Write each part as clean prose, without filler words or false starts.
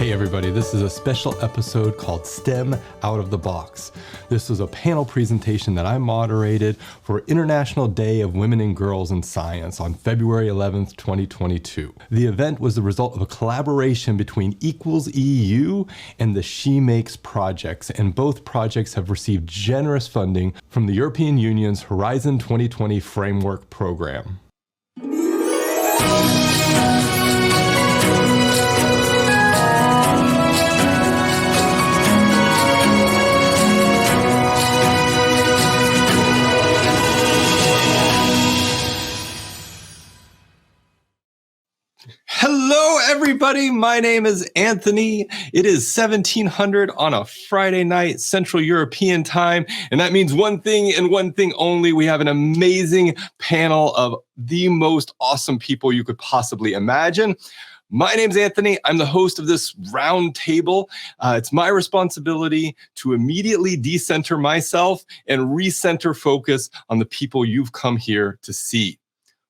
Hey everybody, this is a special episode called STEM Out of the Box. This was a panel presentation that I moderated for International Day of Women and Girls in Science on February 11th, 2022. The event was the result of a collaboration between Equals EU and the She Makes projects, and both projects have received generous funding from the European Union's Horizon 2020 Framework Program. Hello, everybody. My name is Anthony. It is 1700 on a Friday night, Central European time. And that means one thing and one thing only. We have an amazing panel of the most awesome people you could possibly imagine. My name's Anthony. I'm the host of this round table. It's my responsibility to immediately decenter myself and recenter focus on the people you've come here to see.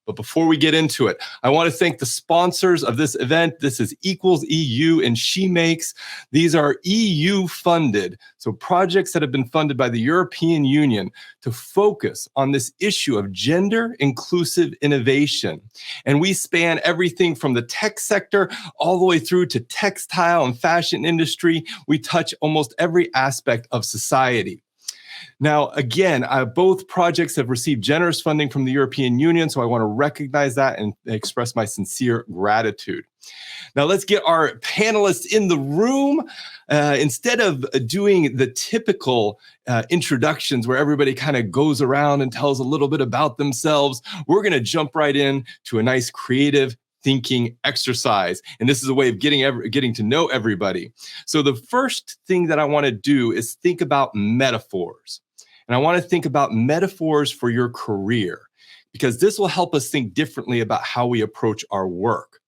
But before we get into it, I want to thank the sponsors of this event. This is Equals EU and She Makes. These are EU funded, so projects that have been funded by the European Union to focus on this issue of gender inclusive innovation. And we span everything from the tech sector all the way through to textile and fashion industry. We touch almost every aspect of society. Now, again, both projects have received generous funding from the European Union, so I want to recognize that and express my sincere gratitude. Now, let's get our panelists in the room. Instead of doing the typical introductions where everybody kind of goes around and tells a little bit about themselves, we're going to jump right in to a nice creative thinking exercise. And this is a way of getting to know everybody. So the first thing that I want to do is think about metaphors. And I want to think about metaphors for your career, because this will help us think differently about how we approach our work.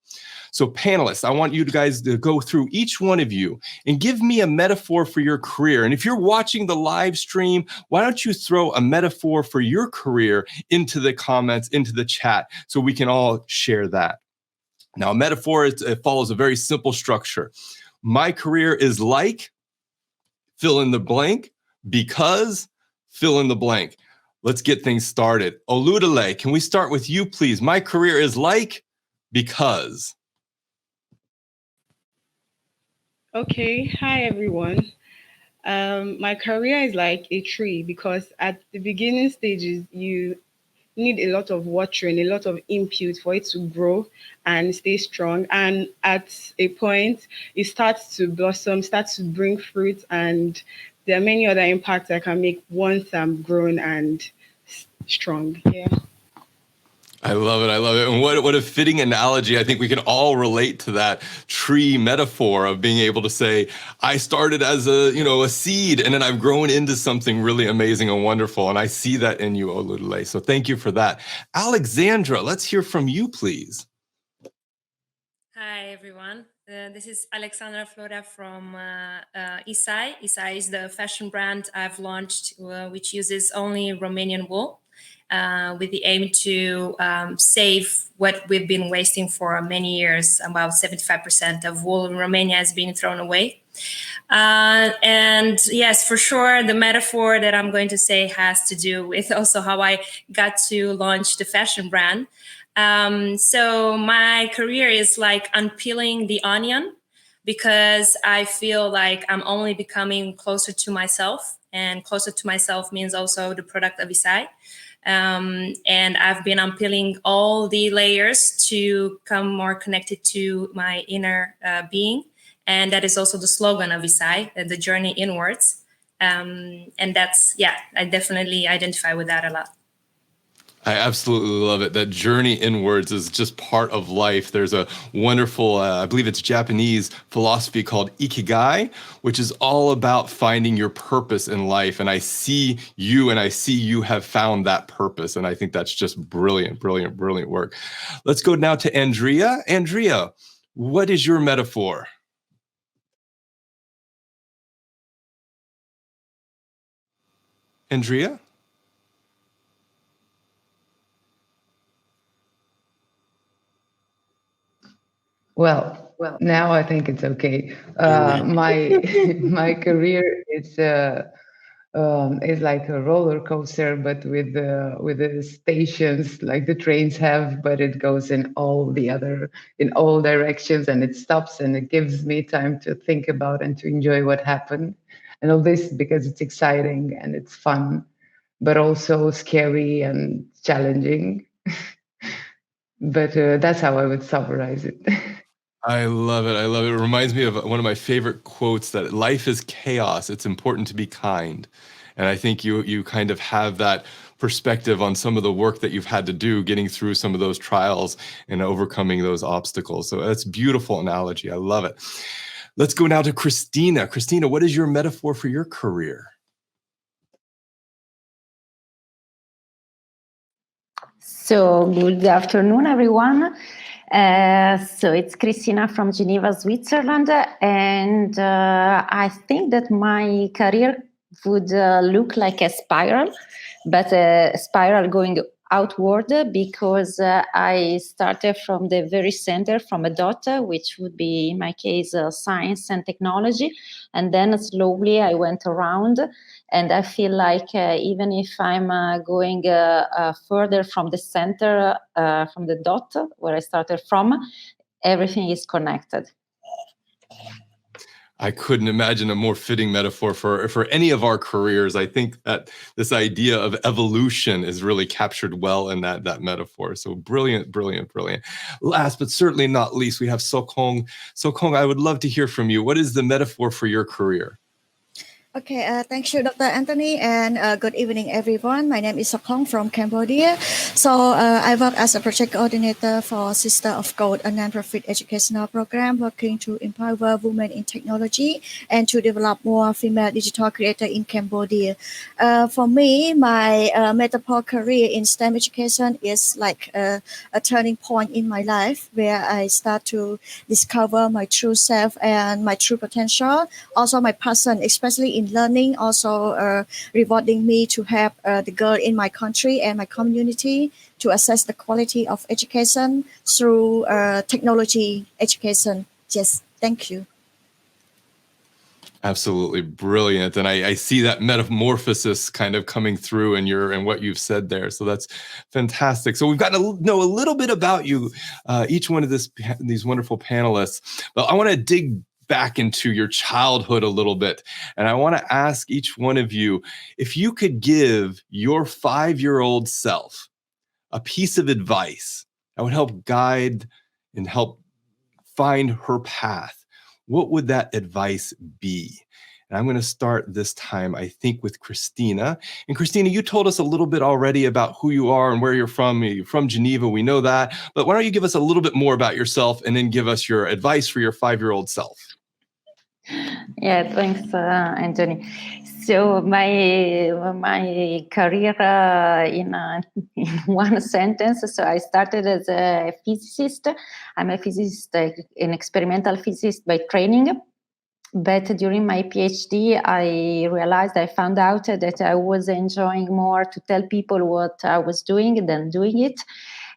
So panelists, I want you guys to go through each one of you and give me a metaphor for your career. And if you're watching the live stream, why don't you throw a metaphor for your career into the comments, into the chat, so we can all share that. Now, a metaphor, it follows a very simple structure. My career is like, fill in the blank, because, fill in the blank. Let's get things started. Oludale, can we start with you, please? My career is like, because. Okay, hi everyone. My career is like a tree because at the beginning stages, you need a lot of watering, a lot of input for it to grow and stay strong. And at a point, it starts to blossom, starts to bring fruit, and there are many other impacts I can make once I'm grown and strong. Yeah. I love it. I love it. And what a fitting analogy. I think we can all relate to that tree metaphor of being able to say, I started as a seed, and then I've grown into something really amazing and wonderful. And I see that in you, Oludale. So thank you for that. Alexandra, let's hear from you, please. Hi, everyone. This is Alexandra Flora from Isai. Isai is the fashion brand I've launched, which uses only Romanian wool. With the aim to save what we've been wasting for many years. About 75% of wool in Romania has been thrown away. And yes, for sure, the metaphor that I'm going to say has to do with also how I got to launch the fashion brand. So my career is like unpeeling the onion, because I feel like I'm only becoming closer to myself, and closer to myself means also the product of Isai. And I've been unpeeling all the layers to come more connected to my inner being. And that is also the slogan of Isai, the journey inwards. And that's, I definitely identify with that a lot. I absolutely love it. That journey inwards is just part of life. There's a wonderful, I believe it's Japanese philosophy called Ikigai, which is all about finding your purpose in life. And I see you have found that purpose. And I think that's just brilliant, brilliant, brilliant work. Let's go now to Andrea. Andrea, what is your metaphor? Andrea? Well, Well, now I think it's okay. My my career is like a roller coaster, but with the stations like the trains have, but it goes in all directions, and it stops, and it gives me time to think about and to enjoy what happened, and all this because it's exciting and it's fun, but also scary and challenging. But that's how I would summarize it. I love it. I love it. It reminds me of one of my favorite quotes that life is chaos. It's important to be kind. And I think you kind of have that perspective on some of the work that you've had to do getting through some of those trials and overcoming those obstacles. So that's a beautiful analogy. I love it. Let's go now to Christina. Christina, what is your metaphor for your career? So good afternoon, everyone. So it's Christina from Geneva, Switzerland, and I think that my career would look like a spiral, but a spiral going outward, because I started from the very center, from a dot, which would be in my case science and technology, and then slowly I went around. And I feel like even if I'm going further from the center, from the dot where I started from, everything is connected. I couldn't imagine a more fitting metaphor for any of our careers. I think that this idea of evolution is really captured well in that metaphor. So brilliant, brilliant, brilliant. Last but certainly not least, we have Seo Kong. Seo Kong, I would love to hear from you. What is the metaphor for your career? Okay, thank you, Dr. Anthony, and good evening, everyone. My name is Seo Kong from Cambodia. So I work as a project coordinator for Sister of Gold, a nonprofit educational program working to empower women in technology and to develop more female digital creators in Cambodia. For me, my metaphor career in STEM education is like a turning point in my life where I start to discover my true self and my true potential, also my passion, especially in learning, also rewarding me to help the girl in my country and my community to assess the quality of education through technology education. Yes, thank you. Absolutely brilliant. And I see that metamorphosis kind of coming through in what you've said there. So that's fantastic. So we've gotten to know a little bit about you, each one of these wonderful panelists. But I want to dig back into your childhood a little bit. And I want to ask each one of you, if you could give your 5-year-old self a piece of advice that would help guide and help find her path, what would that advice be? And I'm going to start this time, I think, with Christina. And Christina, you told us a little bit already about who you are and where you're from. You're from Geneva, we know that. But why don't you give us a little bit more about yourself and then give us your advice for your 5-year-old self? Yeah, thanks, Anthony. So my career in one sentence. So I started as a physicist. I'm a physicist, an experimental physicist by training. But during my PhD, I found out that I was enjoying more to tell people what I was doing than doing it.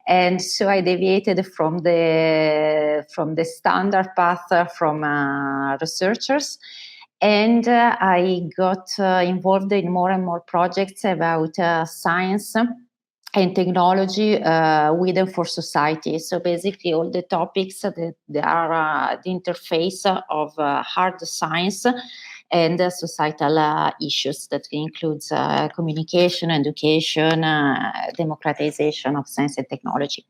And so I deviated from the standard path from researchers. And I got involved in more and more projects about science and technology with and for society. So basically all the topics that are the interface of hard science and societal issues that includes communication, education, democratization of science and technology.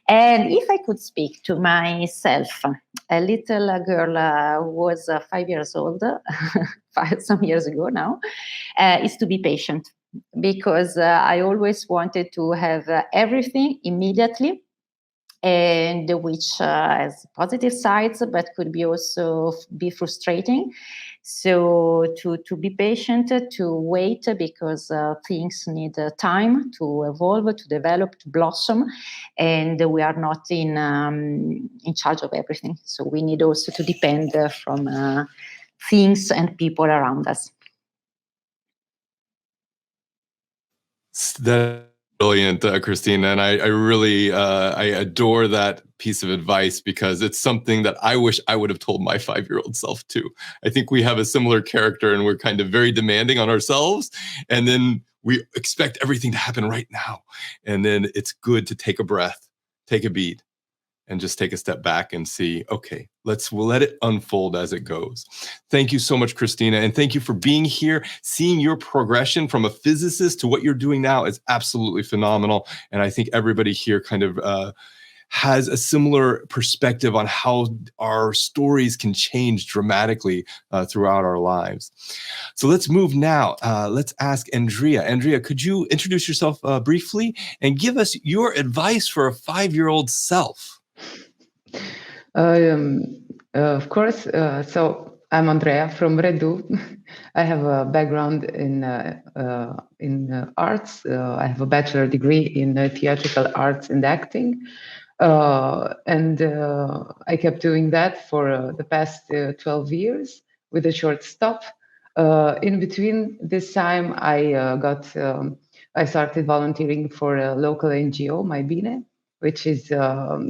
And if I could speak to myself, a little girl who was 5 years old, some years ago now, is to be patient, because I always wanted to have everything immediately, and which has positive sides, but could be also be frustrating. So to be patient, to wait, because things need time to evolve, to develop, to blossom, and we are not in charge of everything. So we need also to depend from things and people around us. That's brilliant, Christina, and I really I adore that piece of advice because it's something that I wish I would have told my 5-year-old self too. I think we have a similar character and we're kind of very demanding on ourselves. And then we expect everything to happen right now. And then it's good to take a breath, take a beat, and just take a step back and see, okay, we'll let it unfold as it goes. Thank you so much, Christina. And thank you for being here. Seeing your progression from a physicist to what you're doing now is absolutely phenomenal. And I think everybody here kind of has a similar perspective on how our stories can change dramatically throughout our lives. So let's move now. Let's ask Andrea. Andrea, could you introduce yourself briefly and give us your advice for a 5-year-old self? Of course. So I'm Andrea from Redu. I have a background in arts. I have a bachelor degree in theatrical arts and acting. And I kept doing that for the past 12 years with a short stop. In between this time, I started volunteering for a local NGO, Maibine, which is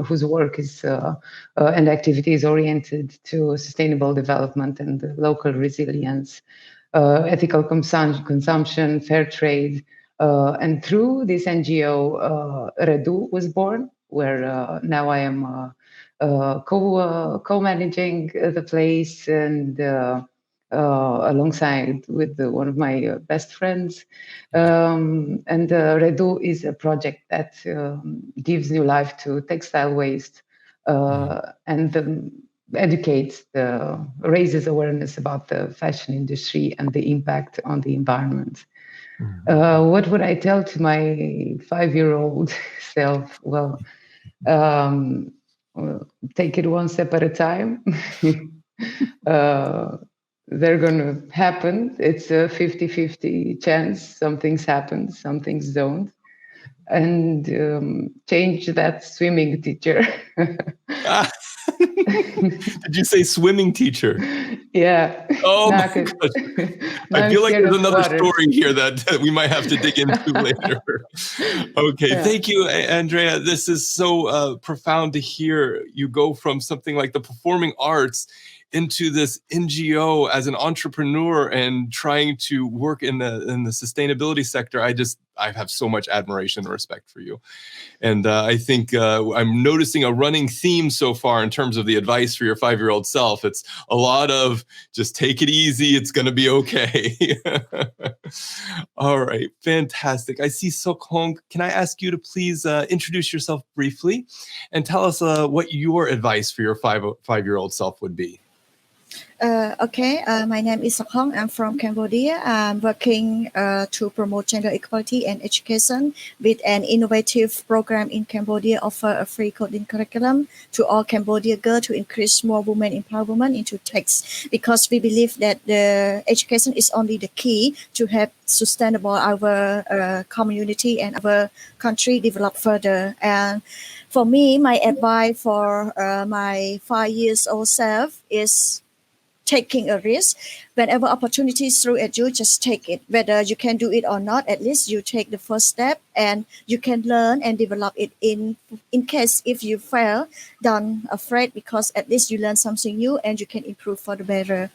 whose work is and activity is oriented to sustainable development and local resilience, ethical consumption, fair trade. And through this NGO, Redu was born, where now I am co-managing the place and alongside with one of my best friends. And Redu is a project that gives new life to textile waste and educates, raises awareness about the fashion industry and the impact on the environment. What would I tell to my 5-year-old self? Well, take it one step at a time. They're going to happen. It's a 50-50 chance. Some things happen, some things don't. And change that swimming teacher. Did you say swimming teacher? Yeah. Oh my gosh. I feel like there's another story here that we might have to dig into later. Okay, yeah. Thank you, Andrea. This is so profound to hear. You go from something like the performing arts into this NGO as an entrepreneur and trying to work in the sustainability sector. I have so much admiration and respect for you. And I think I'm noticing a running theme so far in terms of the advice for your 5-year-old self. It's a lot of just take it easy. It's going to be okay. All right. Fantastic. I see Seo Kong. Can I ask you to please introduce yourself briefly and tell us what your advice for your 5-year-old self would be? Okay, my name is Seo Kong. I'm from Cambodia. I'm working to promote gender equality and education with an innovative program in Cambodia, offer a free coding curriculum to all Cambodia girls to increase more women empowerment into tech, because we believe that the education is only the key to have sustainable our community and our country develop further. And for me, my advice for my 5-year-old self is taking a risk. Whenever opportunities throw at you, just take it. Whether you can do it or not, at least you take the first step and you can learn and develop it in case if you fail, don't afraid, because at least you learn something new and you can improve for the better.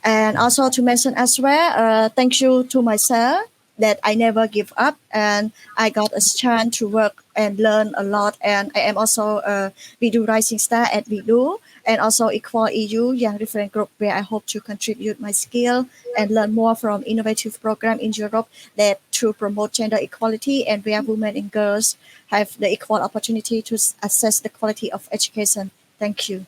And also to mention as well, thank you to myself that I never give up, and I got a chance to work and learn a lot. And I am also a Vidu Rising Star at Vidu, and also Equal EU Young Reference Group, where I hope to contribute my skill and learn more from innovative program in Europe that to promote gender equality and where women and girls have the equal opportunity to assess the quality of education. Thank you.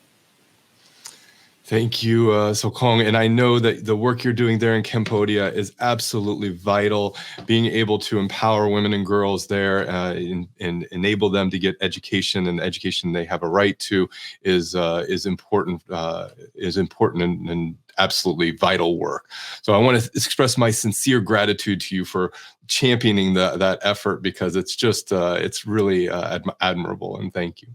Thank you, Seo Kong. And I know that the work you're doing there in Cambodia is absolutely vital. Being able to empower women and girls there and enable them to get education and education they have a right to is important. And absolutely vital work. So I want to express my sincere gratitude to you for championing that effort, because it's just it's really admirable, and thank you.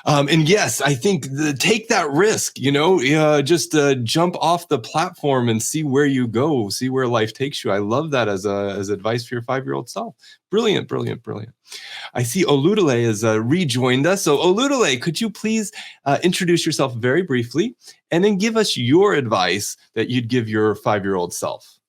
And yes, I think take that risk, just jump off the platform and see where you go, see where life takes you. I love that as advice for your 5-year-old self. Brilliant, brilliant, brilliant. I see Oludale has rejoined us. So Oludale, could you please introduce yourself very briefly and then give us your advice that you'd give your 5-year-old self?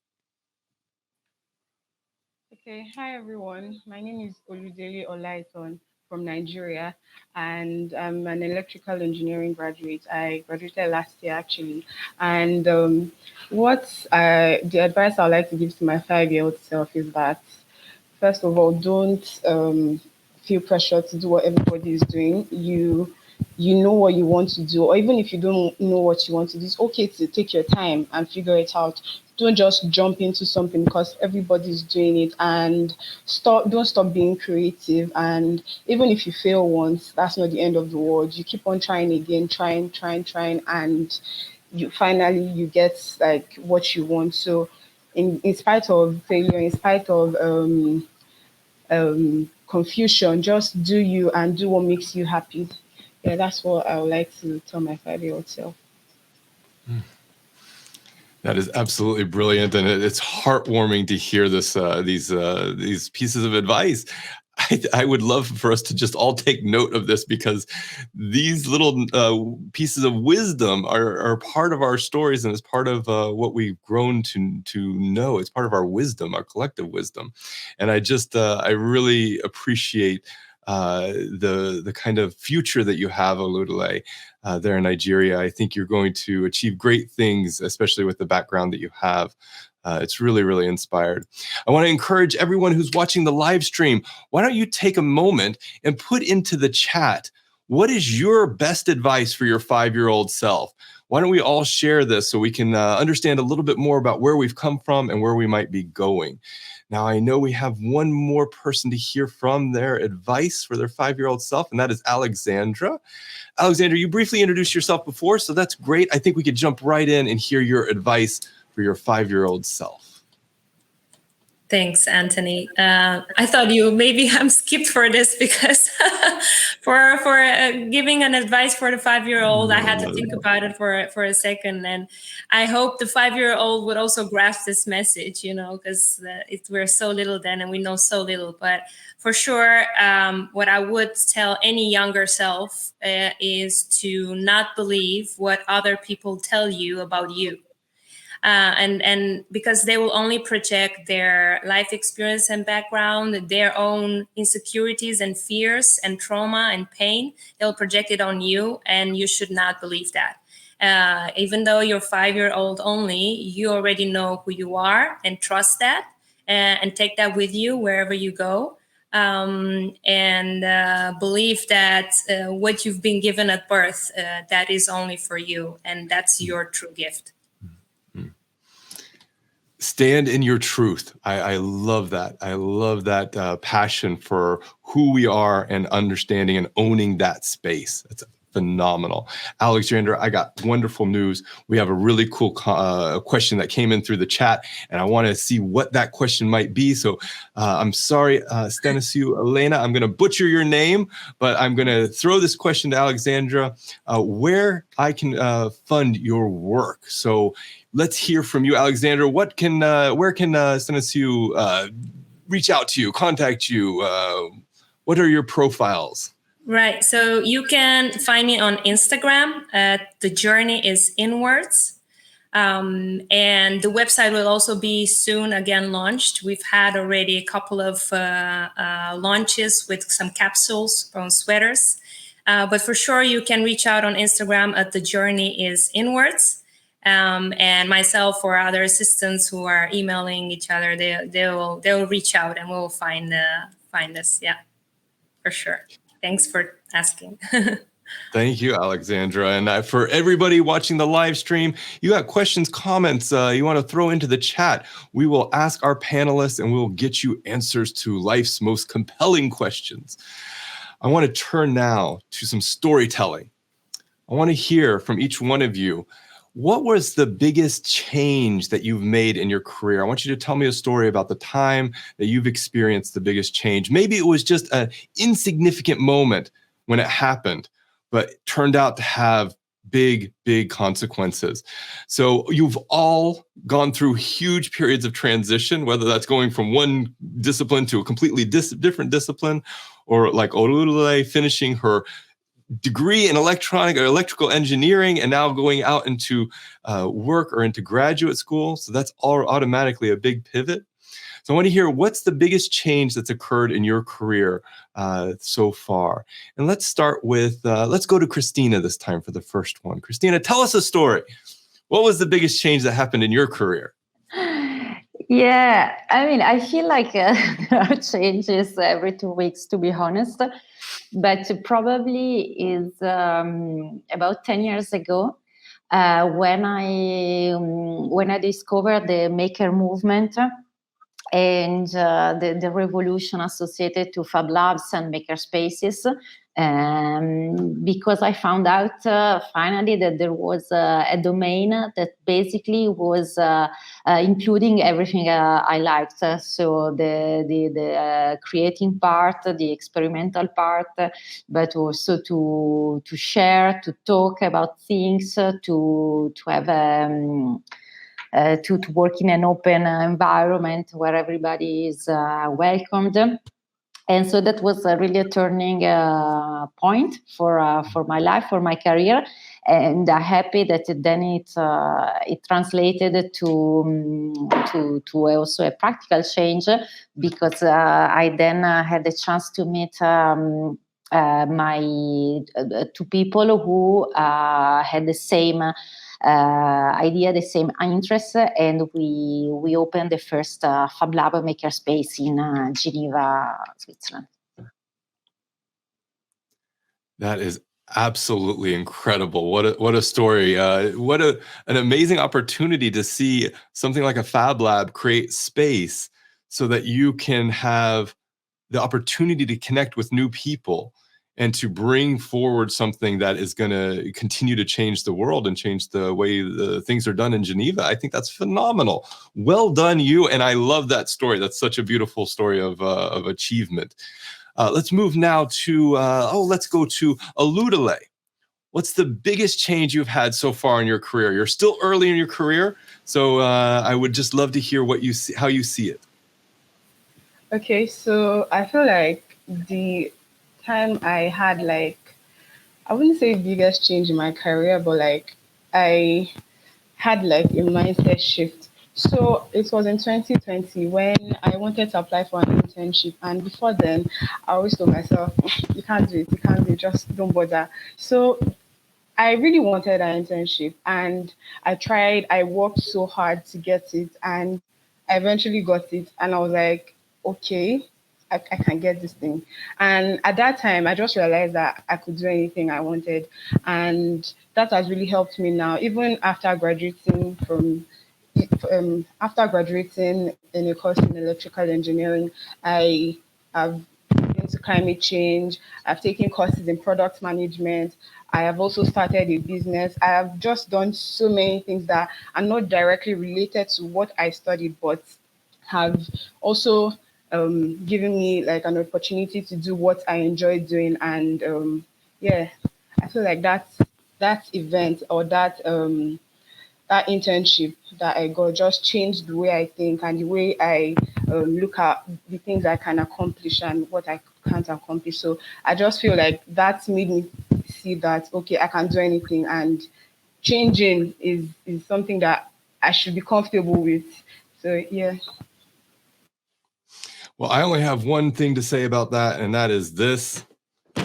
Okay, hi everyone. My name is Oludele Olaiton from Nigeria, and I'm an electrical engineering graduate. I graduated last year actually. And the advice I would like to give to my 5-year-old self is that, first of all, don't feel pressure to do what everybody is doing. You know what you want to do, or even if you don't know what you want to do, it's okay to take your time and figure it out. Don't just jump into something because everybody's doing it, and don't stop being creative. And even if you fail once, that's not the end of the world. You keep on trying again, trying, and you get like what you want. So in spite of failure, in spite of confusion, just do you and do what makes you happy. Yeah, that's what I would like to tell my 5-year-old self. That is absolutely brilliant, and it's heartwarming to hear these pieces of advice. I would love for us to just all take note of this, because these little pieces of wisdom are part of our stories, and it's part of what we've grown to know. It's part of our wisdom, our collective wisdom. And I really appreciate the kind of future that you have, Oludale, there in Nigeria. I think you're going to achieve great things, especially with the background that you have. It's really, really inspired. I want to encourage everyone who's watching the live stream, why don't you take a moment and put into the chat, what is your best advice for your 5-year-old self? Why don't we all share this so we can understand a little bit more about where we've come from and where we might be going? Now, I know we have one more person to hear from their advice for their 5-year-old self, and that is Alexandra. Alexandra, you briefly introduced yourself before, so that's great. I think we could jump right in and hear your advice for your 5-year-old self. Thanks, Anthony. I thought I'm skipped for this because for giving an advice for the 5-year-old, I had to think about it for a second, and I hope the 5-year-old would also grasp this message, because we're so little then and we know so little. But for sure, what I would tell any younger self is to not believe what other people tell you about you. And because they will only project their life experience and background, their own insecurities and fears and trauma and pain, they'll project it on you, and you should not believe that. Even though you're 5-year-old only, you already know who you are, and trust that, and take that with you wherever you go. And believe that what you've been given at birth, that is only for you, and that's your true gift. Stand in your truth. I love that. I love that passion for who we are and understanding and owning that space. That's phenomenal. Alexandra, I got wonderful news. We have a really cool question that came in through the chat, and I want to see what that question might be. So I'm sorry, Stanisiu Elena, I'm going to butcher your name, but I'm going to throw this question to Alexandra, where I can fund your work. So let's hear from you, Alexandra. Where can Stanisiu reach out to you, contact you? What are your profiles? Right. So you can find me on Instagram. The journey is inwards. And the website will also be soon again launched. We've had already a couple of launches with some capsules on sweaters. But for sure, you can reach out on Instagram at The Journey is Inwards. And myself or other assistants who are emailing each other, they'll reach out and we'll find us. Yeah, for sure. Thanks for asking. Thank you, Alexandra. And for everybody watching the live stream, you got questions, comments you want to throw into the chat. We will ask our panelists and we'll get you answers to life's most compelling questions. I want to turn now to some storytelling. I want to hear from each one of you. What was the biggest change that you've made in your career? I want you to tell me a story about the time that you've experienced the biggest change. Maybe it was just an insignificant moment when it happened, but turned out to have big, big consequences. So you've all gone through huge periods of transition, whether that's going from one discipline to a completely different discipline, or like Olulele finishing her degree in electrical engineering and now going out into work or into graduate school. So that's all automatically a big pivot. So I want to hear, what's the biggest change that's occurred in your career so far? And let's start with, let's go to Christina this time for the first one. Christina, tell us a story. What was the biggest change that happened in your career? Yeah, I mean, I feel like there are changes every 2 weeks, to be honest. But probably is about 10 years ago when I discovered the maker movement and the revolution associated to Fab Labs and maker spaces, because I found out finally that there was a domain that basically was including everything I liked. So the creating part, the experimental part, but also to share, to talk about things, to have to work in an open environment where everybody is welcomed. And so that was really a turning point for my life, for my career. And I'm happy that then it translated to also a practical change, because I then had the chance to meet my two people who had the same idea, the same interest, and we opened the first Fab Lab makerspace in Geneva, Switzerland. That is absolutely incredible. What a story. What an amazing opportunity to see something like a Fab Lab create space so that you can have the opportunity to connect with new people and to bring forward something that is going to continue to change the world and change the way the things are done in Geneva. I think that's phenomenal. Well done, you. And I love that story. That's such a beautiful story of achievement. Let's move now to, let's go to Olulele. What's the biggest change you've had so far in your career? You're still early in your career, so I would just love to hear what you see, how you see it. Okay, so I feel like the time I had, like, I wouldn't say biggest change in my career, but like I had like a mindset shift. So it was in 2020 when I wanted to apply for an internship, and before then I always told myself, you can't do it, you can't do it, just don't bother. So I really wanted an internship, and I tried, I worked so hard to get it, and I eventually got it, and I was like, okay, I can get this thing. And at that time, I just realized that I could do anything I wanted. And that has really helped me now, even after graduating after graduating in a course in electrical engineering. I have into climate change. I've taken courses in product management. I have also started a business. I have just done so many things that are not directly related to what I studied, but have also given me like an opportunity to do what I enjoy doing. And yeah, I feel like that event or that that internship that I got just changed the way I think and the way I look at the things I can accomplish and what I can't accomplish. So I just feel like that made me see that, okay, I can do anything, and changing is something that I should be comfortable with. So yeah. Well, I only have one thing to say about that, and that is this. You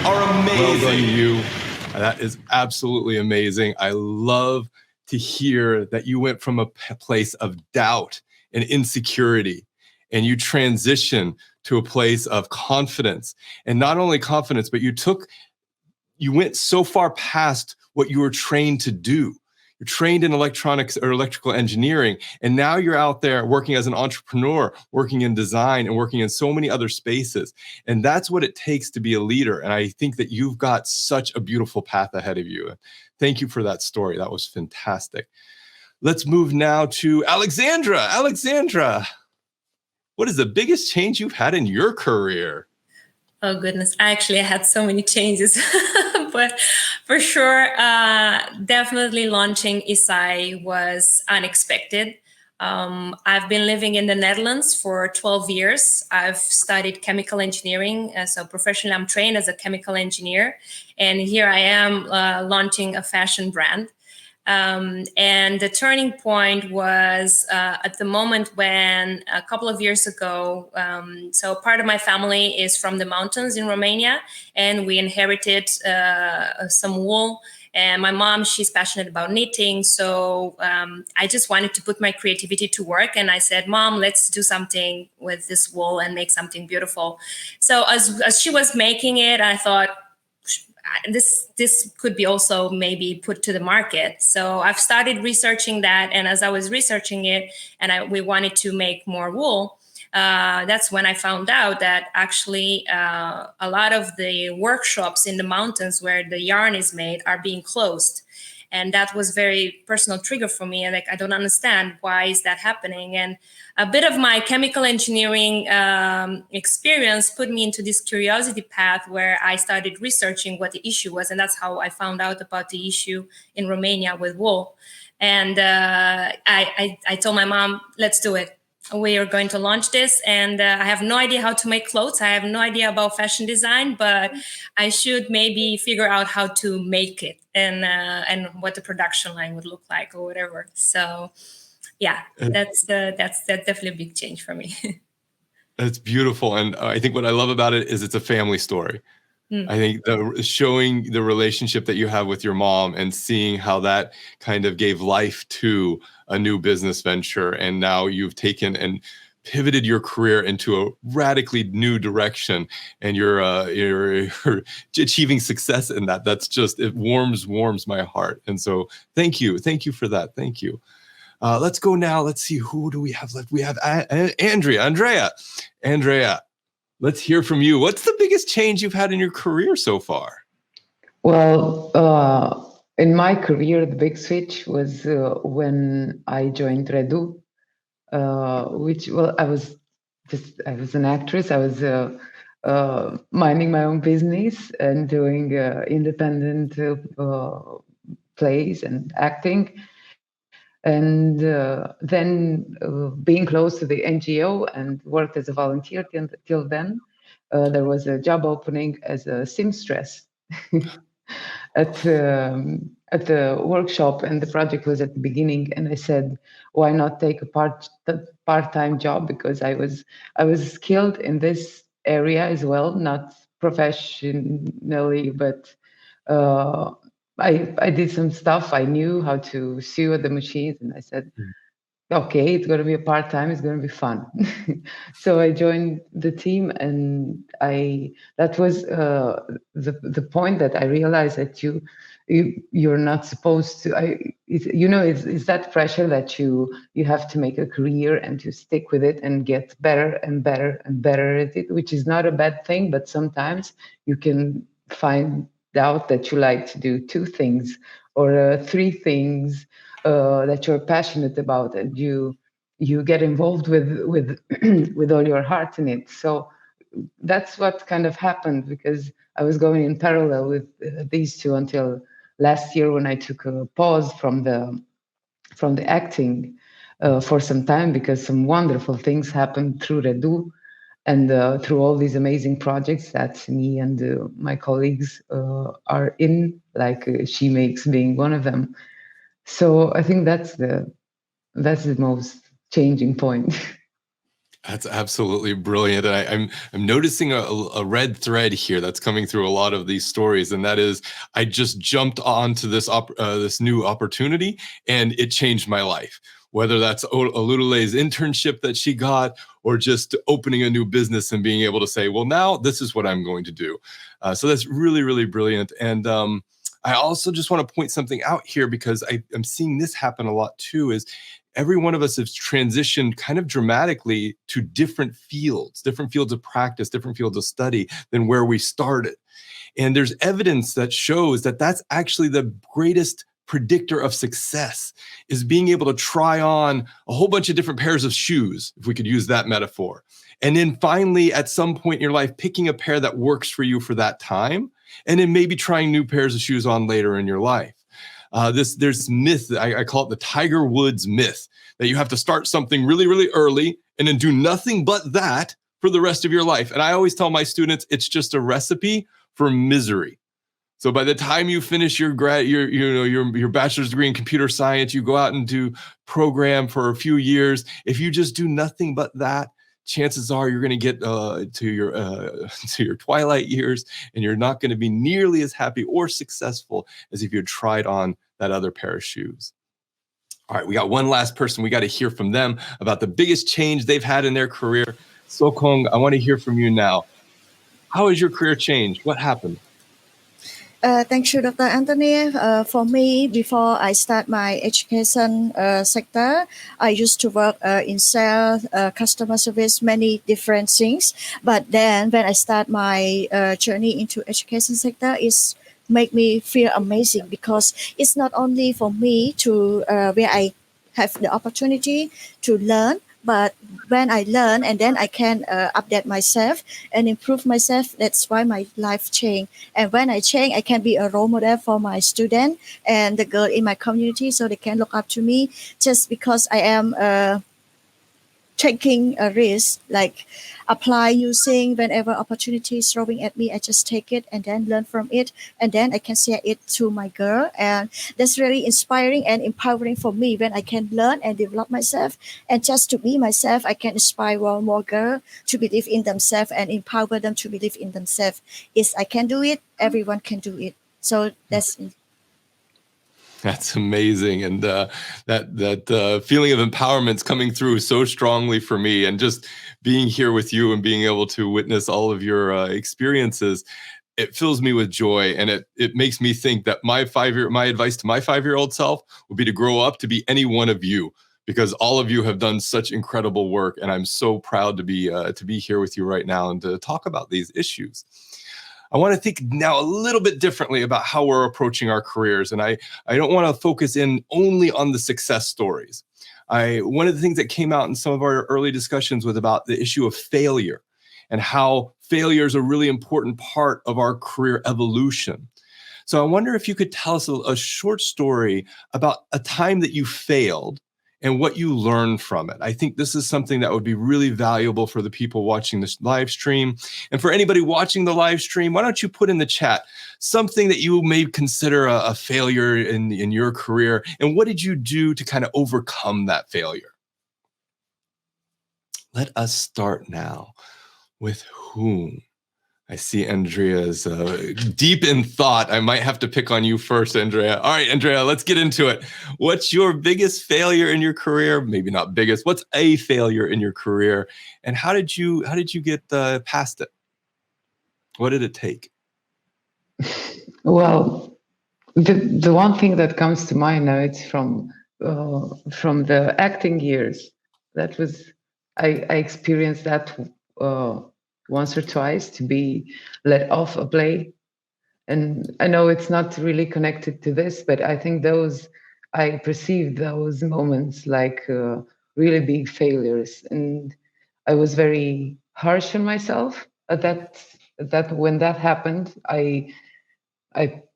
are amazing. Well done, you. That is absolutely amazing. I love to hear that you went from a place of doubt and insecurity, and you transition to a place of confidence. And not only confidence, but you went so far past what you were trained to do. You're trained in electronics or electrical engineering, and now you're out there working as an entrepreneur, working in design and working in so many other spaces. And that's what it takes to be a leader. And I think that you've got such a beautiful path ahead of you. Thank you for that story. That was fantastic. Let's move now to Alexandra. Alexandra, what is the biggest change you've had in your career? Oh, goodness. Actually, I had so many changes, But for sure, definitely launching Isai was unexpected. I've been living in the Netherlands for 12 years. I've studied chemical engineering. So professionally, I'm trained as a chemical engineer. And here I am launching a fashion brand. And the turning point was at the moment when a couple of years ago, so part of my family is from the mountains in Romania, and we inherited some wool. And my mom, she's passionate about knitting. So I just wanted to put my creativity to work. And I said, Mom, let's do something with this wool and make something beautiful. So as she was making it, I thought, this could be also maybe put to the market. So I've started researching that. And as I was researching it and we wanted to make more wool, that's when I found out that actually a lot of the workshops in the mountains where the yarn is made are being closed. And that was very personal trigger for me. And I don't understand why is that happening. And a bit of my chemical engineering experience put me into this curiosity path where I started researching what the issue was. And that's how I found out about the issue in Romania with wool. And I told my mom, let's do it. We are going to launch this, and I have no idea how to make clothes. I have no idea about fashion design, but I should maybe figure out how to make it and what the production line would look like or whatever. So, yeah, that's definitely a big change for me. That's beautiful, and I think what I love about it is it's a family story. I think showing the relationship that you have with your mom and seeing how that kind of gave life to a new business venture. And now you've taken and pivoted your career into a radically new direction, and you're achieving success in that. That's just, it warms my heart. And so thank you for that. Thank you. Let's go now. Let's see, who do we have left? We have Andrea. Let's hear from you. What's the biggest change you've had in your career so far? Well, in my career, the big switch was when I joined Redu, which, well, I was an actress. I was minding my own business and doing independent plays and acting. And then being close to the NGO and worked as a volunteer till then, there was a job opening as a seamstress at the workshop, and the project was at the beginning. And I said, why not take a part-time job? Because I was skilled in this area as well, not professionally, but I did some stuff. I knew how to sew the machines, and I said, okay, it's going to be a part-time, it's going to be fun. So I joined the team, and that was the point that I realized that you're not supposed to, it's that pressure that you have to make a career and to stick with it and get better and better and better at it, which is not a bad thing, but sometimes you can find out that you like to do 2 things or 3 things that you're passionate about, and you get involved with with all your heart in it. So that's what kind of happened, because I was going in parallel with these 2 until last year, when I took a pause from the acting for some time, because some wonderful things happened through Redu and through all these amazing projects that me and my colleagues are in, like She Makes being one of them. So I think that's the most changing point. That's absolutely brilliant. And I'm noticing a red thread here that's coming through a lot of these stories. And that is, I just jumped onto this new opportunity, and it changed my life. Whether that's Olule's internship that she got, or just opening a new business and being able to say, well, now this is what I'm going to do. So that's really, really brilliant. And I also just want to point something out here, because I'm seeing this happen a lot too, is every one of us has transitioned kind of dramatically to different fields of practice, different fields of study than where we started. And there's evidence that shows that that's actually the greatest predictor of success is being able to try on a whole bunch of different pairs of shoes, if we could use that metaphor. And then finally, at some point in your life, picking a pair that works for you for that time, and then maybe trying new pairs of shoes on later in your life. There's myth, I call it the Tiger Woods myth, that you have to start something really, really early and then do nothing but that for the rest of your life. And I always tell my students, it's just a recipe for misery. So by the time you finish your bachelor's degree in computer science, you go out and do program for a few years. If you just do nothing but that, chances are you're going to get to your twilight years, and you're not going to be nearly as happy or successful as if you had tried on that other pair of shoes. All right, we got one last person. We got to hear from them about the biggest change they've had in their career. Seo Kong, I want to hear from you now. How has your career changed? What happened? Thank you, Dr. Anthony. For me, before I start my education sector, I used to work in sales, customer service, many different things. But then when I start my journey into education sector, it's make me feel amazing, because it's not only for me to where I have the opportunity to learn, but when I learn and then I can update myself and improve myself, that's why my life changed. And when I change, I can be a role model for my student and the girl in my community, so they can look up to me just because I am taking a risk, like apply using whenever opportunity is throwing at me, I just take it and then learn from it, and then I can share it to my girl. And that's really inspiring and empowering for me when I can learn and develop myself, and just to be myself, I can inspire one more girl to believe in themselves and empower them to believe in themselves. If I can do it, everyone can do it. So That's amazing. And that feeling of empowerment's coming through so strongly for me. And just being here with you and being able to witness all of your experiences, it fills me with joy. And it makes me think that my advice to my 5-year-old self would be to grow up to be any one of you, because all of you have done such incredible work. And I'm so proud to be here with you right now and to talk about these issues. I want to think now a little bit differently about how we're approaching our careers. And I don't want to focus in only on the success stories. One of the things that came out in some of our early discussions was about the issue of failure and how failure is a really important part of our career evolution. So I wonder if you could tell us a short story about a time that you failed and what you learned from it. I think this is something that would be really valuable for the people watching this live stream. And for anybody watching the live stream, why don't you put in the chat something that you may consider a failure in your career, and what did you do to kind of overcome that failure? Let us start now with whom? I see Andrea's deep in thought. I might have to pick on you first, Andrea. All right, Andrea, let's get into it. What's your biggest failure in your career? Maybe not biggest. What's a failure in your career? And how did you get past it? What did it take? Well, the one thing that comes to mind now, it's from the acting years. That was I experienced that once or twice, to be let off a play. And I know it's not really connected to this, but I think I perceived those moments like really big failures. And I was very harsh on myself at that when that happened. I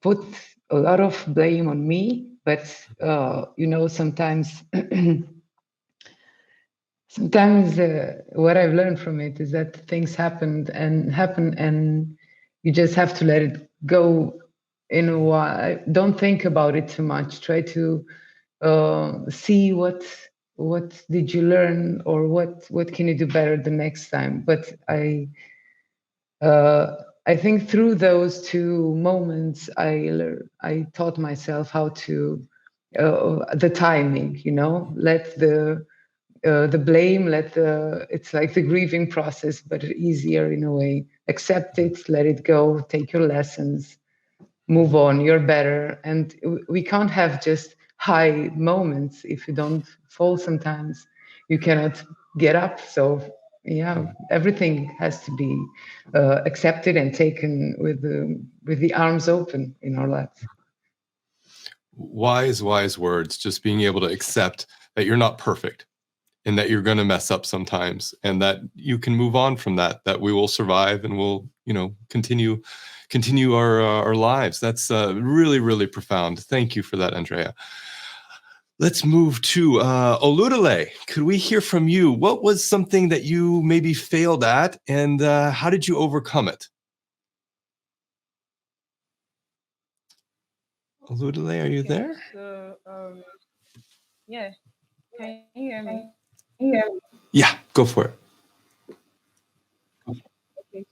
put a lot of blame on me, but sometimes sometimes what I've learned from it is that things happen, and you just have to let it go in a while. Don't think about it too much. Try to see what did you learn, or what can you do better the next time. But I think through those two moments, I taught myself how to the timing. Let the blame, it's like the grieving process, but easier in a way. Accept it, let it go, take your lessons, move on, you're better. And we can't have just high moments. If you don't fall sometimes, you cannot get up. So yeah, everything has to be accepted and taken with the arms open in our lives. Wise words. Just being able to accept that you're not perfect and that you're going to mess up sometimes, and that you can move on from that we will survive and we'll, continue our lives. That's really, really profound. Thank you for that, Andrea. Let's move to Oludale. Could we hear from you? What was something that you maybe failed at, and how did you overcome it? Oludale, are you there? So, yeah, can you hear me? Yeah, go for it. Okay,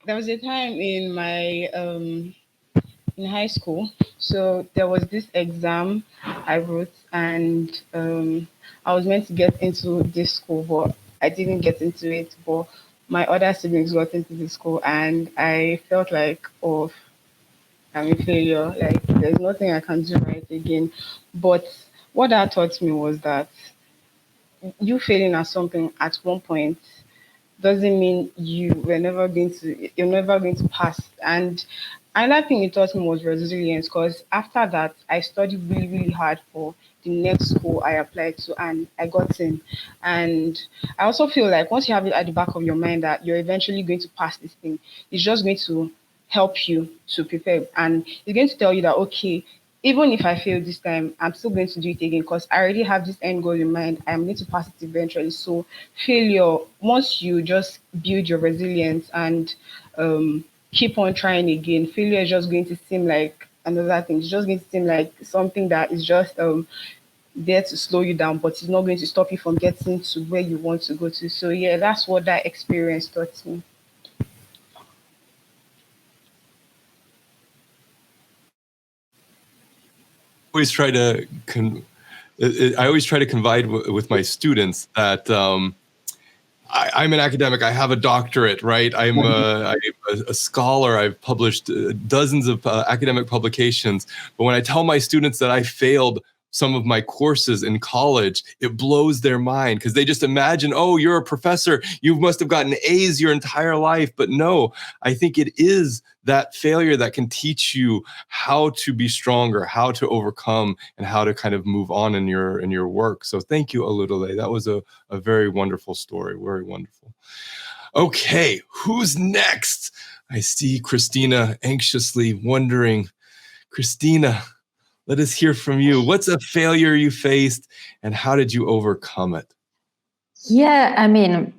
there was a time in my in high school. So there was this exam I wrote, and I was meant to get into this school, but I didn't get into it. But my other siblings got into the school, and I felt like, oh, I'm a failure. Like there's nothing I can do right again. But what that taught me was that you failing at something at one point doesn't mean you're never going to pass. And another thing it taught me was resilience, because after that I studied really, really hard for the next school I applied to, and I got in. And I also feel like once you have it at the back of your mind that you're eventually going to pass this thing, it's just going to help you to prepare, and it's going to tell you that, okay, even if I fail this time, I'm still going to do it again because I already have this end goal in mind. I'm going to pass it eventually. So failure, once you just build your resilience and keep on trying again, failure is just going to seem like another thing. It's just going to seem like something that is just there to slow you down, but it's not going to stop you from getting to where you want to go to. So yeah, that's what that experience taught me. Always try to I always try to confide with my students that I'm an academic. I have a doctorate, right? I'm a scholar. I've published dozens of academic publications. But when I tell my students that I failed some of my courses in college, it blows their mind because they just imagine, oh, you're a professor. You must have gotten A's your entire life. But no, I think it is that failure that can teach you how to be stronger, how to overcome, and how to kind of move on in your work. So thank you, Oludale. That was a very wonderful story. Very wonderful. Okay, who's next? I see Christina anxiously wondering. Christina, let us hear from you. What's a failure you faced, and how did you overcome it? Yeah, I mean,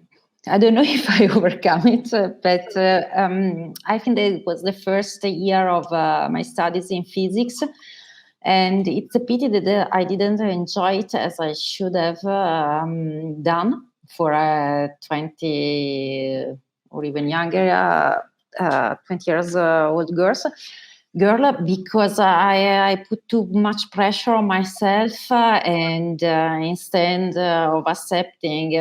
I don't know if I overcome it, but I think that it was the first year of my studies in physics. And it's a pity that I didn't enjoy it as I should have done for 20 or even younger, 20 years old girl, because I put too much pressure on myself, and instead of accepting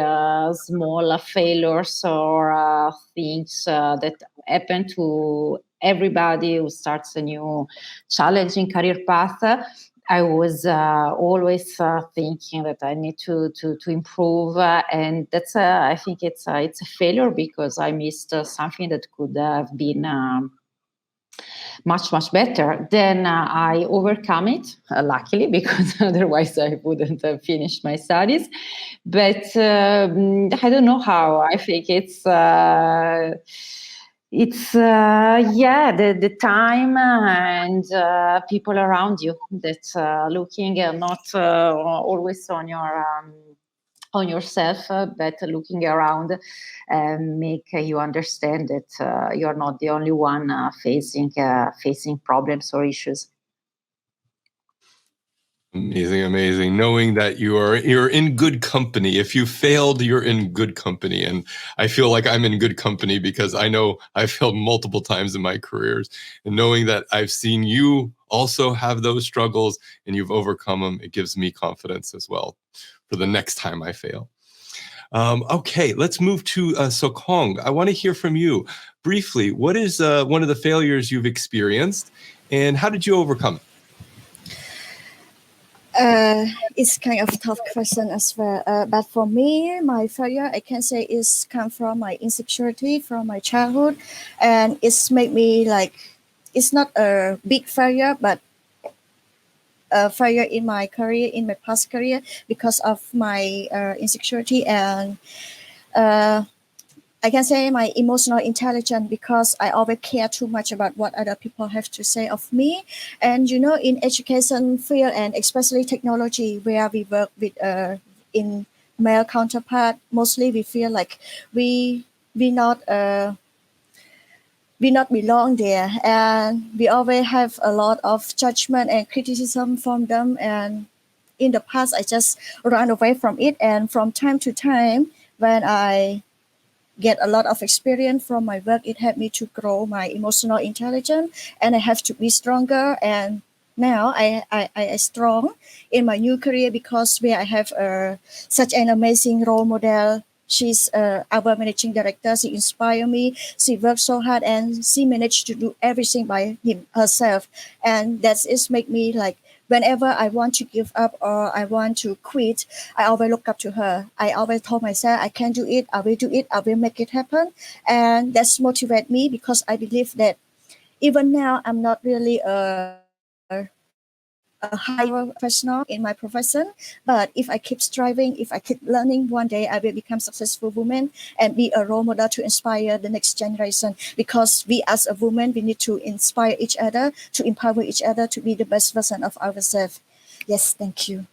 small failures or things that happen to everybody who starts a new challenging career path, I was always thinking that I need to improve, and that's I think it's a failure because I missed something that could have been much better. Then I overcome it, luckily, because otherwise I wouldn't have finished my studies. But I don't know how. I think it's the time and people around you that looking not always on your on yourself, but looking around make you understand that you're not the only one facing problems or issues. Amazing. Knowing that you're in good company. If you failed, you're in good company. And I feel like I'm in good company because I know I've failed multiple times in my careers. And knowing that I've seen you also have those struggles and you've overcome them, it gives me confidence as well for the next time I fail. Okay, let's move to Seo Kong. I want to hear from you briefly. What is one of the failures you've experienced and how did you overcome it? It's kind of tough question as well. But for me, my failure, I can say, is come from my insecurity from my childhood, and it's made me like it's not a big failure, but a failure in my career, in my past career, because of my insecurity and. I can say my emotional intelligence because I always care too much about what other people have to say of me. And in education field and especially technology where we work with in male counterpart, mostly we feel like we not we not belong there, and we always have a lot of judgment and criticism from them. And in the past, I just run away from it. And from time to time, when I get a lot of experience from my work, it helped me to grow my emotional intelligence, and I have to be stronger. And now I strong in my new career because where I have such an amazing role model. She's our managing director. She inspired me. She worked so hard and she managed to do everything by herself. And that is make me like whenever I want to give up or I want to quit, I always look up to her. I always told myself, I can do it. I will do it. I will make it happen. And that's motivate me because I believe that even now I'm not really a high professional in my profession, but if I keep striving, if I keep learning, one day I will become successful woman and be a role model to inspire the next generation. Because we as a woman, we need to inspire each other, to empower each other to be the best version of ourselves. Yes, thank you.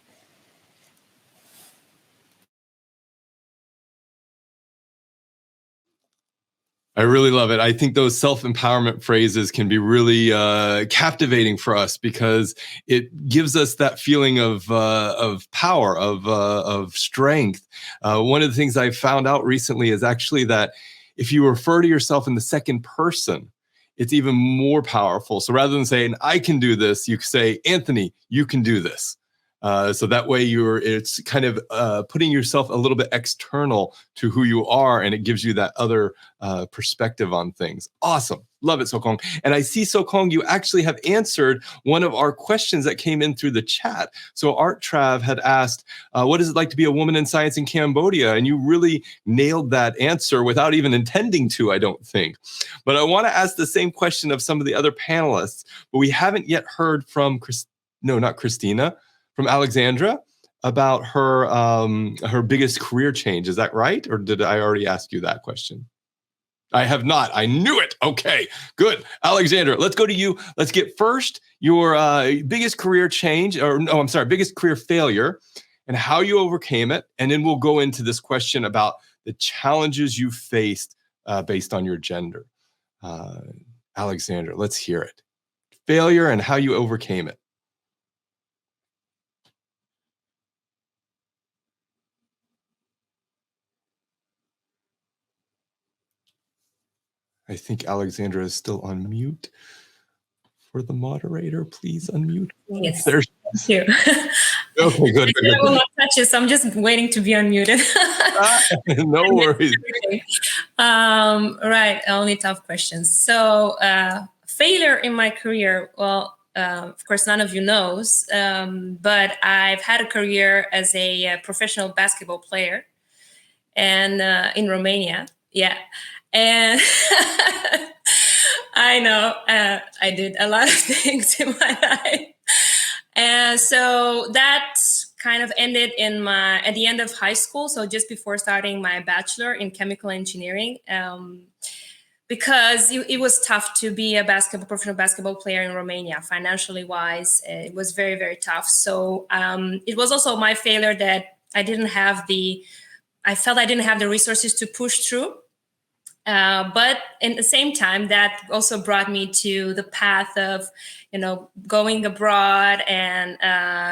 I really love it. I think those self-empowerment phrases can be really captivating for us because it gives us that feeling of power, of strength. One of the things I found out recently is actually that if you refer to yourself in the second person, it's even more powerful. So rather than saying, I can do this, you say, Anthony, you can do this. So that way it's kind of putting yourself a little bit external to who you are, and it gives you that other perspective on things. Awesome. Love it, Seo Kong. And I see, Seo Kong, you actually have answered one of our questions that came in through the chat. So Art Trav had asked, what is it like to be a woman in science in Cambodia? And you really nailed that answer without even intending to, I don't think. But I want to ask the same question of some of the other panelists, but we haven't yet heard from Christina, from Alexandra about her biggest career change. Is that right? Or did I already ask you that question? I have not. I knew it. Okay, good. Alexandra, let's go to you. Let's get first your biggest career change, biggest career failure and how you overcame it. And then we'll go into this question about the challenges you faced based on your gender. Alexandra, let's hear it. Failure and how you overcame it. I think Alexandra is still on mute. For the moderator, please unmute. Yes, There's... thank you. Okay, good. I will not touch it, so I'm just waiting to be unmuted. No worries. Right, only tough questions. So failure in my career, well, of course, none of you knows, but I've had a career as a professional basketball player and in Romania. Yeah. And I know I did a lot of things in my life. And so that kind of ended at the end of high school. So just before starting my bachelor in chemical engineering, because it was tough to be a professional basketball player in Romania, financially wise. It was very, very tough. So it was also my failure that I felt I didn't have the resources to push through. But at the same time, that also brought me to the path of, going abroad and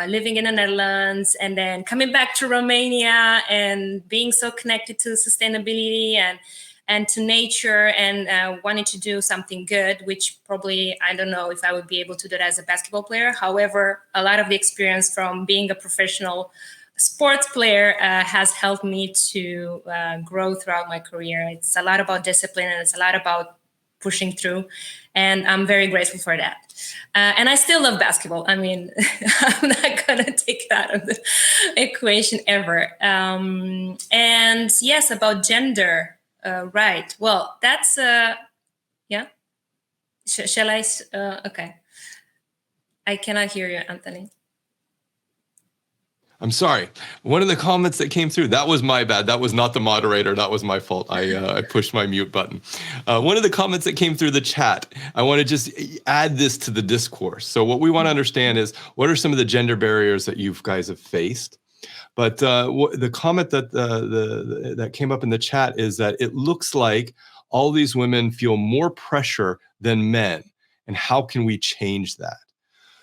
living in the Netherlands and then coming back to Romania and being so connected to sustainability and to nature and wanting to do something good, which probably, I don't know if I would be able to do that as a basketball player. However, a lot of the experience from being a professional sports player has helped me to grow throughout my career. It's a lot about discipline and it's a lot about pushing through. And I'm very grateful for that. And I still love basketball. I mean, I'm not going to take that out of the equation ever. And yes, about gender, right. Well, that's, yeah. Shall I? Okay. I cannot hear you, Anthony. I'm sorry. One of the comments that came through, that was my bad. That was not the moderator. That was my fault. I pushed my mute button. One of the comments that came through the chat, I want to just add this to the discourse. So what we want to understand is, what are some of the gender barriers that you guys have faced? But the comment that that came up in the chat is that it looks like all these women feel more pressure than men. And how can we change that?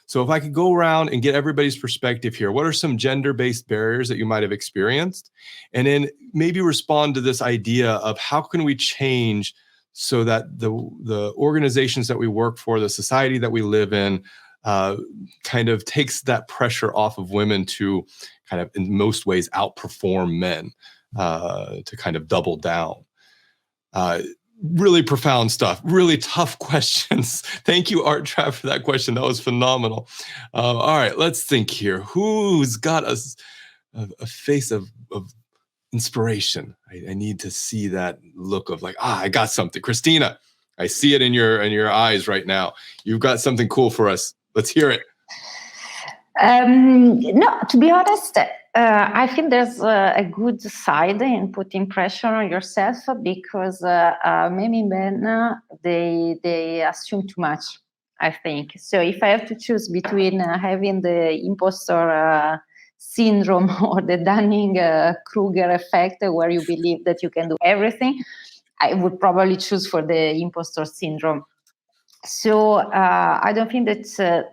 So if I could go around and get everybody's perspective here, what are some gender-based barriers that you might have experienced? And then maybe respond to this idea of how can we change so that the organizations that we work for, the society that we live in, kind of takes that pressure off of women to kind of, in most ways, outperform men, to kind of double down. Really profound stuff, really tough questions. Thank you, Art Trap, for that question. That was phenomenal. All right, let's think here. Who's got a face of inspiration? I need to see that look of like, I got something. Christina, I see it in your eyes right now. You've got something cool for us. Let's hear it. No, to be honest, I think there's a good side in putting pressure on yourself, because maybe men, they assume too much, I think. So if I have to choose between having the imposter syndrome or the Dunning-Kruger effect, where you believe that you can do everything, I would probably choose for the imposter syndrome. So I don't think that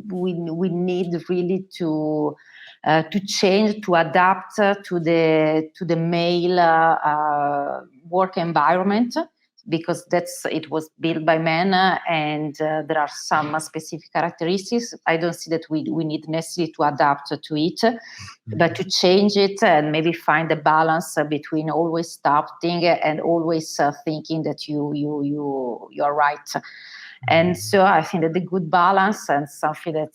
we need really to change, to adapt to the male work environment, because it was built by men, and there are some specific characteristics. I don't see that we need necessarily to adapt to it, but to change it and maybe find a balance between always doubting and always thinking that you are right. And so I think that the good balance, and something that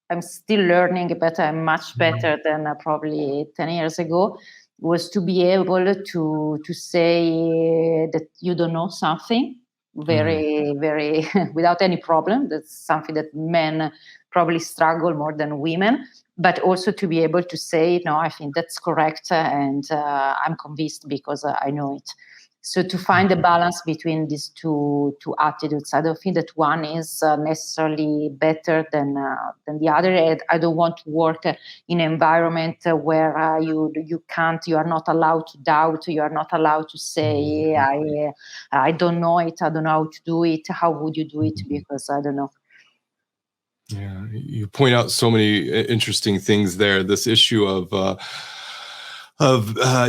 I'm still learning, but I'm much better than probably 10 years ago, was to be able to say that you don't know something very, very without any problem. That's something that men probably struggle more than women, but also to be able to say, no, I think that's correct, and I'm convinced because I know it. So to find a balance between these two attitudes, I don't think that one is necessarily better than the other. I don't want to work in an environment where you are not allowed to doubt, you are not allowed to say, I don't know it, I don't know how to do it. How would you do it? Because I don't know. Yeah, you point out so many interesting things there. This issue of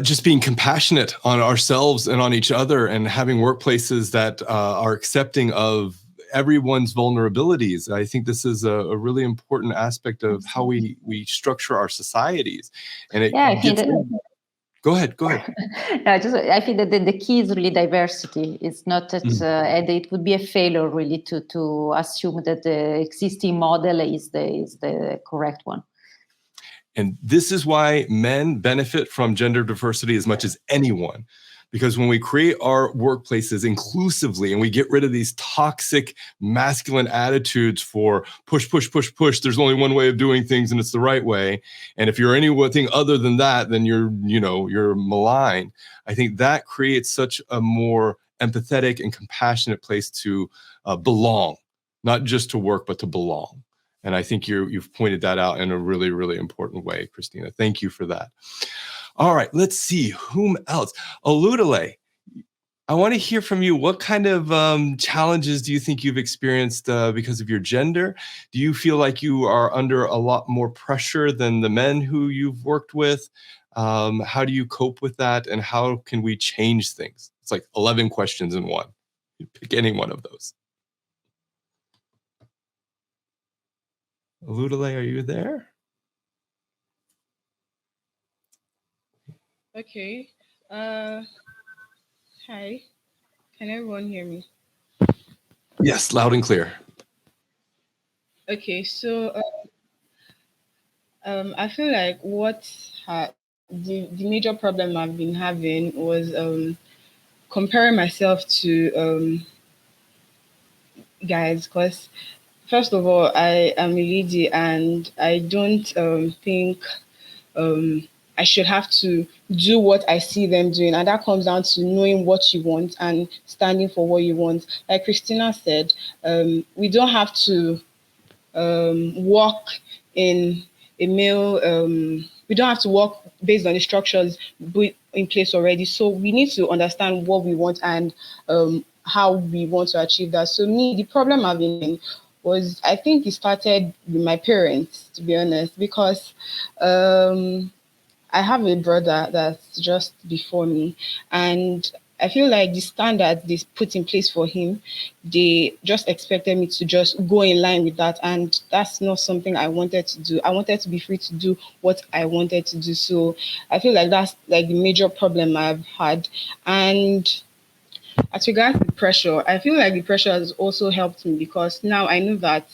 just being compassionate on ourselves and on each other, and having workplaces that are accepting of everyone's vulnerabilities. I think this is a really important aspect of how we structure our societies. And it Go ahead. I think that the key is really diversity. It's not that, and it would be a failure really to assume that the existing model is the correct one. And this is why men benefit from gender diversity as much as anyone. Because when we create our workplaces inclusively and we get rid of these toxic masculine attitudes for push, there's only one way of doing things and it's the right way. And if you're anything other than that, then you're maligned. I think that creates such a more empathetic and compassionate place to belong, not just to work, but to belong. And I think you've pointed that out in a really, really important way, Christina. Thank you for that. All right, let's see. Whom else? Oludale, I want to hear from you. What kind of challenges do you think you've experienced because of your gender? Do you feel like you are under a lot more pressure than the men who you've worked with? How do you cope with that? And how can we change things? It's like 11 questions in one. You pick any one of those. Oludale, are you there? Okay. Hi. Can everyone hear me? Yes, loud and clear. Okay, so I feel like the major problem I've been having was comparing myself to guys, because first of all, I am a lady and I don't think I should have to do what I see them doing. And that comes down to knowing what you want and standing for what you want. Like Christina said, we don't have to walk in a male, we don't have to walk based on the structures in place already. So we need to understand what we want and how we want to achieve that. So me, the problem I've been in was, I think it started with my parents, to be honest, because I have a brother that's just before me, and I feel like the standards they put in place for him, they just expected me to just go in line with that, and that's not something I wanted to do. I wanted to be free to do what I wanted to do. So I feel like that's like the major problem I've had. And as regards to pressure, I feel like the pressure has also helped me because now I know that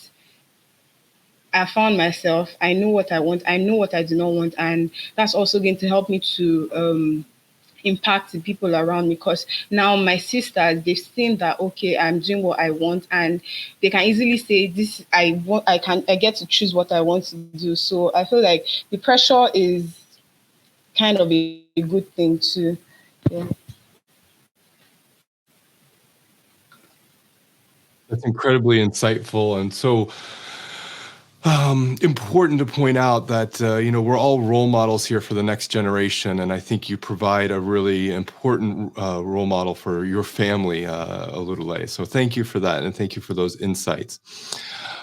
I found myself. I know what I want. I know what I do not want, and that's also going to help me to impact the people around me. Because now my sisters, they've seen that okay, I'm doing what I want, and they can easily say this. I want. I get to choose what I want to do. So I feel like the pressure is kind of a good thing too. Yeah. That's incredibly insightful and so important to point out that we're all role models here for the next generation, and I think you provide a really important role model for your family, Oludale. So thank you for that, and thank you for those insights.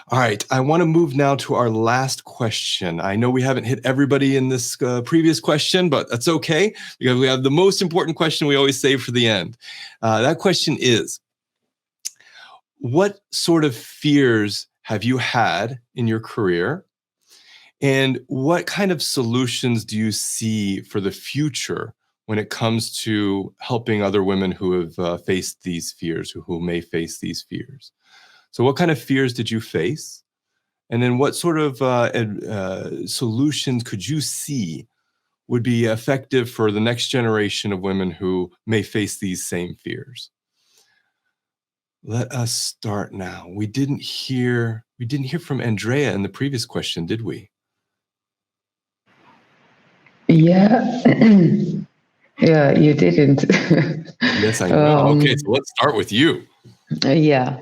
All right, I want to move now to our last question. I know we haven't hit everybody in this previous question, but that's okay because we have the most important question we always save for the end. That question is, what sort of fears have you had in your career? And what kind of solutions do you see for the future when it comes to helping other women who have faced these fears, who may face these fears? So what kind of fears did you face? And then what sort of solutions could you see would be effective for the next generation of women who may face these same fears? Let us start now. We didn't hear from Andrea in the previous question, did we? Yeah. Yeah, you didn't. Yes, I know. Okay, so let's start with you. Yeah.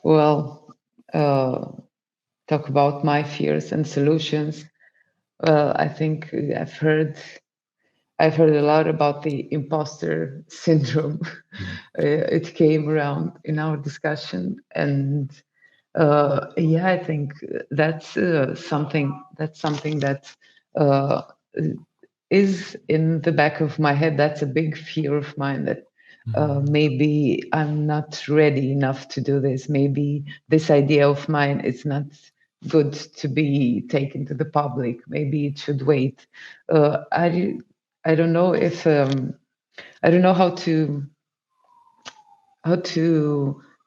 Well, talk about my fears and solutions. I think I've heard a lot about the imposter syndrome. It came around in our discussion, and yeah, I think that's something that is in the back of my head. That's a big fear of mine, that maybe I'm not ready enough to do this. Maybe this idea of mine is not good to be taken to the public. Maybe it should wait. I don't know if I don't know how to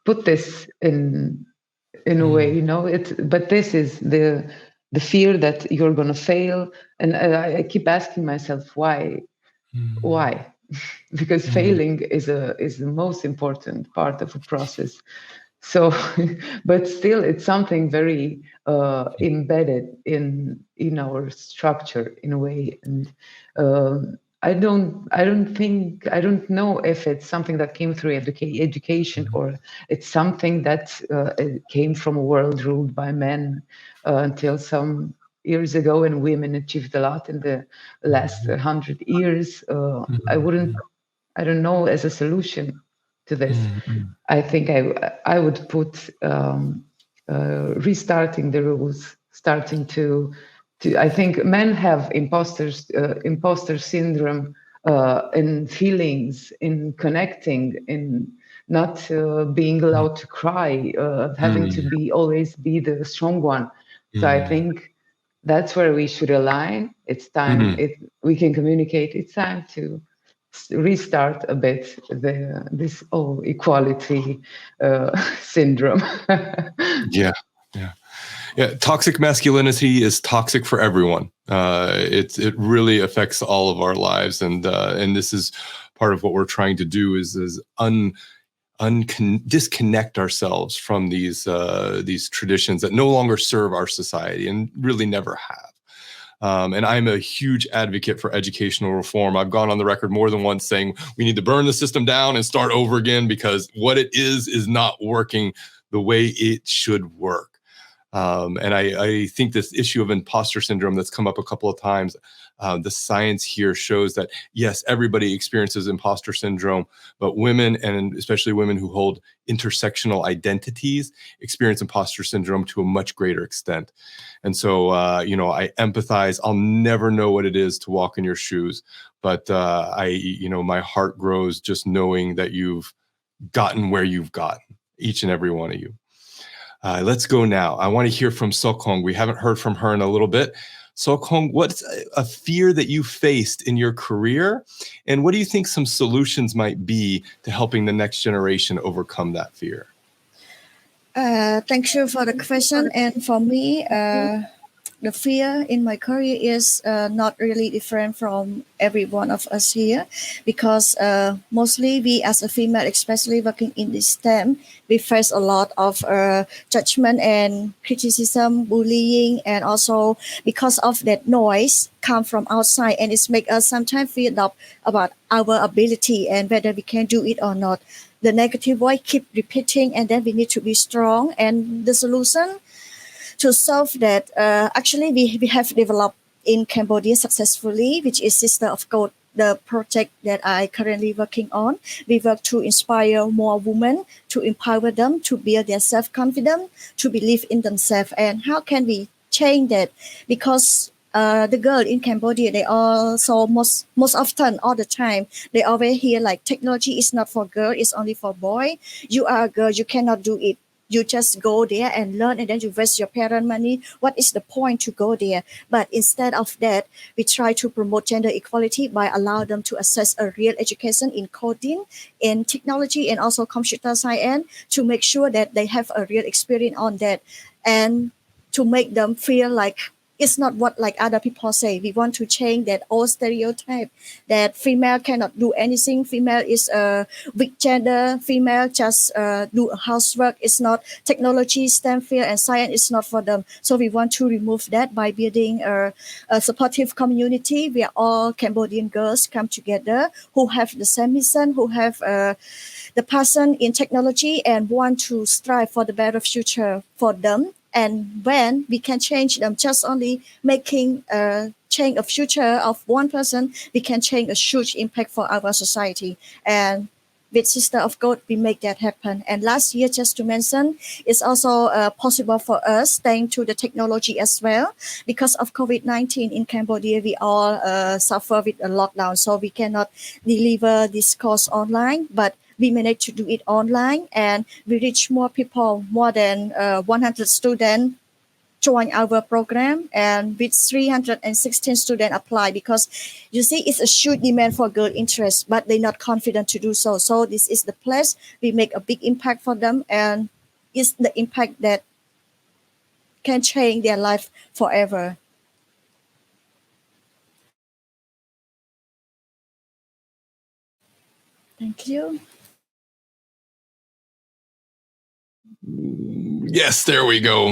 put this in a way, but this is the fear that you're going to fail. And I keep asking myself, why? Because failing is the most important part of a process. So, but still, it's something very embedded in our structure in a way. And I don't know if it's something that came through education, or it's something that came from a world ruled by men until some years ago, and women achieved a lot in the last 100 years. I don't know as a solution to this. I think I would put restarting the rules, starting to I think men have imposter syndrome in feelings, in connecting, in not being allowed to cry, having to always be the strong one. So I think that's where we should align. It's time. We can communicate. It's time to restart a bit this whole equality syndrome. Yeah. Toxic masculinity is toxic for everyone. It really affects all of our lives, and this is part of what we're trying to do is disconnect ourselves from these traditions that no longer serve our society and really never have. And I'm a huge advocate for educational reform. I've gone on the record more than once saying we need to burn the system down and start over again, because what it is not working the way it should work. And I think this issue of imposter syndrome that's come up a couple of times, the science here shows that, yes, everybody experiences imposter syndrome, but women, and especially women who hold intersectional identities, experience imposter syndrome to a much greater extent. And so, I empathize. I'll never know what it is to walk in your shoes, but my heart grows just knowing that you've gotten where you've gotten, each and every one of you. Let's go now. I want to hear from Seo Kong. We haven't heard from her in a little bit. Seo Kong, what's a fear that you faced in your career? And what do you think some solutions might be to helping the next generation overcome that fear? Thank you for the question. And for me, the fear in my career is not really different from every one of us here, because mostly we as a female, especially working in this STEM, we face a lot of judgment and criticism, bullying, and also because of that noise come from outside, and it's make us sometimes feel about our ability and whether we can do it or not. The negative voice keep repeating, and then we need to be strong. And the solution to solve that, actually, we have developed in Cambodia successfully, which is Sister of God, the project that I currently working on. We work to inspire more women, to empower them, to build their self-confidence, to believe in themselves. And how can we change that? Because the girl in Cambodia, they also most often, all the time, they always hear like technology is not for girl, it's only for boy. You are a girl, you cannot do it. You just go there and learn, and then you waste your parent money. What is the point to go there? But instead of that, we try to promote gender equality by allowing them to access a real education in coding, in technology, and also computer science, to make sure that they have a real experience on that, and to make them feel like it's not what like other people say. We want to change that old stereotype that female cannot do anything. Female is a weak gender. Female just do housework. It's not technology, STEM field, and science is not for them. So we want to remove that by building a supportive community where all Cambodian girls come together who have the same mission, who have the passion in technology and want to strive for the better future for them. And when we can change them, just only making a change of future of one person, we can change a huge impact for our society. And with Sister of God, we make that happen. And last year, just to mention, it's also possible for us thanks to the technology as well. Because of COVID-19 in Cambodia, we all suffer with a lockdown, so we cannot deliver this course online, but we managed to do it online, and we reach more people. More than 100 students join our program, and with 316 students apply, because you see it's a huge demand for girl interest, but they're not confident to do so. So this is the place we make a big impact for them, and it's the impact that can change their life forever. Thank you. Yes, there we go.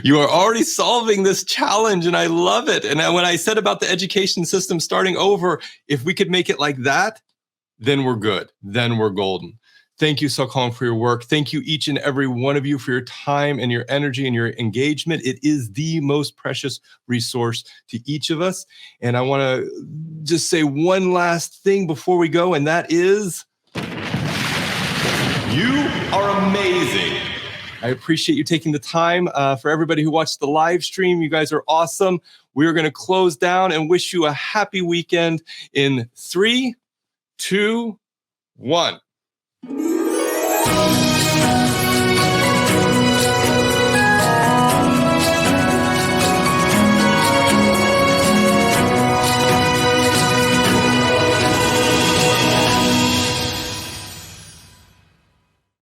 You are already solving this challenge, and I love it. And when I said about the education system starting over, if we could make it like that, then we're good. Then we're golden. Thank you, Seo Kong, for your work. Thank you, each and every one of you, for your time and your energy and your engagement. It is the most precious resource to each of us. And I want to just say one last thing before we go, and that is, you are amazing. I appreciate you taking the time. For everybody who watched the live stream, you guys are awesome. We are going to close down and wish you a happy weekend in 3, 2, 1.